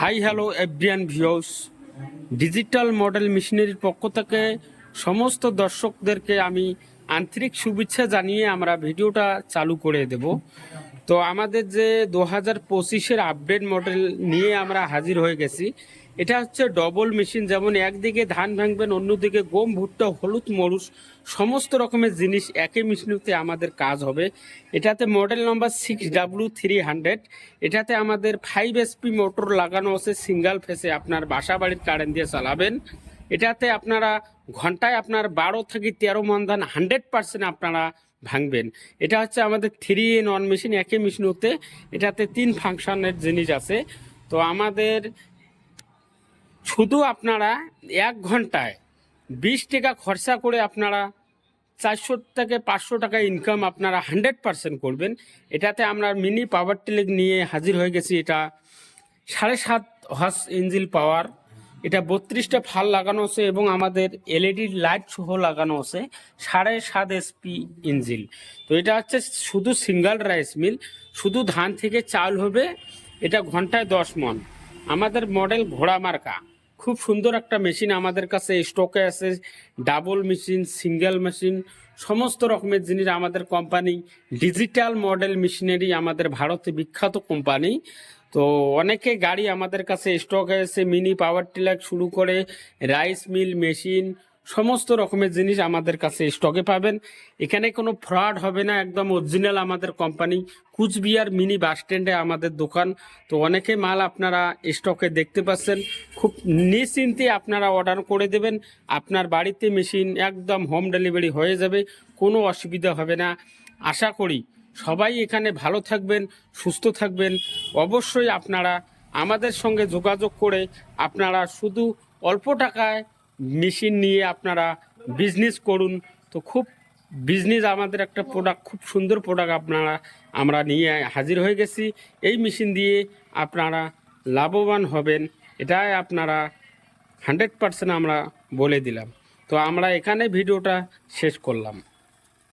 High hello everyone viewers, digital model মেশিনারির পক্ষ থেকে সমস্ত দর্শকদেরকে আমি আন্তরিক শুভেচ্ছা জানিয়ে আমরা ভিডিওটা চালু করে দেব। তো আমাদের যে 2025-এর আপডেট মডেল নিয়ে আমরা হাজির হয়ে গেছি। এটা হচ্ছে ডবল মেশিন, যেমন একদিকে ধান ভাঙবেন, অন্যদিকে গম, ভুট্টা, হলুদ, মরুচ সমস্ত রকমের জিনিস একই মেশিনতে আমাদের কাজ হবে। এটাতে মডেল নম্বর 6W300। এটাতে আমাদের 5 HP মোটর লাগানো আছে, সিঙ্গেল ফেসে আপনার বাসা বাড়ির কারেন্ট দিয়ে চালাবেন। এটাতে আপনারা ঘন্টায় আপনার 12 থেকে 13 মণ ধান 100% আপনারা ভাঙবেন। এটা হচ্ছে আমাদের 3-in-1 মেশিন, একই মেশিনতে এটাতে 3 ফাংশনের জিনিস আছে। তো আমাদের শুধু আপনারা 1 ঘন্টায় 20 টাকা খরচা করে আপনারা 400 থেকে 500 টাকা ইনকাম আপনারা 100% করবেন। এটাতে আমরা মিনি পাওয়ার টিলার নিয়ে হাজির হয়ে গেছি। এটা 7.5 হর্স ইঞ্জিন পাওয়ার, এটা 32টা ফাল লাগানো আছে এবং আমাদের এলইডি লাইট সহ লাগানো আছে। 7.5 HP ইঞ্জিন। তো এটা হচ্ছে শুধু সিঙ্গেল রাইস মিল, শুধু ধান থেকে চাল হবে। এটা ঘন্টায় 10 মণ। আমাদের মডেল ঘোড়া মার্কা, খুব সুন্দর একটা মেশিন আমাদের কাছে স্টকে আছে। ডাবল মেশিন, সিঙ্গেল মেশিন, সমস্ত রকমের জিনিস আমাদের কোম্পানি ডিজিটাল মডেল মেশিনারি, আমাদের ভারতে বিখ্যাত কোম্পানি। তো অনেকে গাড়ি আমাদের কাছে স্টকে আছে, মিনি পাওয়ার টিলার শুরু করে রাইস মিল মেশিন, সমস্ত রকমের জিনিস আমাদের কাছে স্টকে পাবেন। এখানে কোনো ফ্রড হবে না, একদম অরিজিনাল আমাদের কোম্পানি। কুচবিহার মিনি বাস স্ট্যান্ডে আমাদের দোকান। তো অনেকে মাল আপনারা স্টকে দেখতে পাচ্ছেন। খুব নিশ্চিন্তে আপনারা অর্ডার করে দেবেন, আপনার বাড়িতে মেশিন একদম হোম ডেলিভারি হয়ে যাবে, কোনো অসুবিধা হবে না। আশা করি সবাই এখানে ভালো থাকবেন, সুস্থ থাকবেন। অবশ্যই আপনারা আমাদের সঙ্গে যোগাযোগ করে আপনারা শুধু অল্প টাকায় মেশিন নিয়ে আপনারা বিজনেস করুন। তো খুব বিজনেস আমাদের একটা প্রোডাক্ট, খুব সুন্দর প্রোডাক্ট আমরা নিয়ে হাজির হয়ে গেছি। এই মেশিন দিয়ে আপনারা লাভবান হবেন, এটাই আপনারা 100% আমরা বলে দিলাম। তো আমরা এখানে ভিডিওটা শেষ করলাম।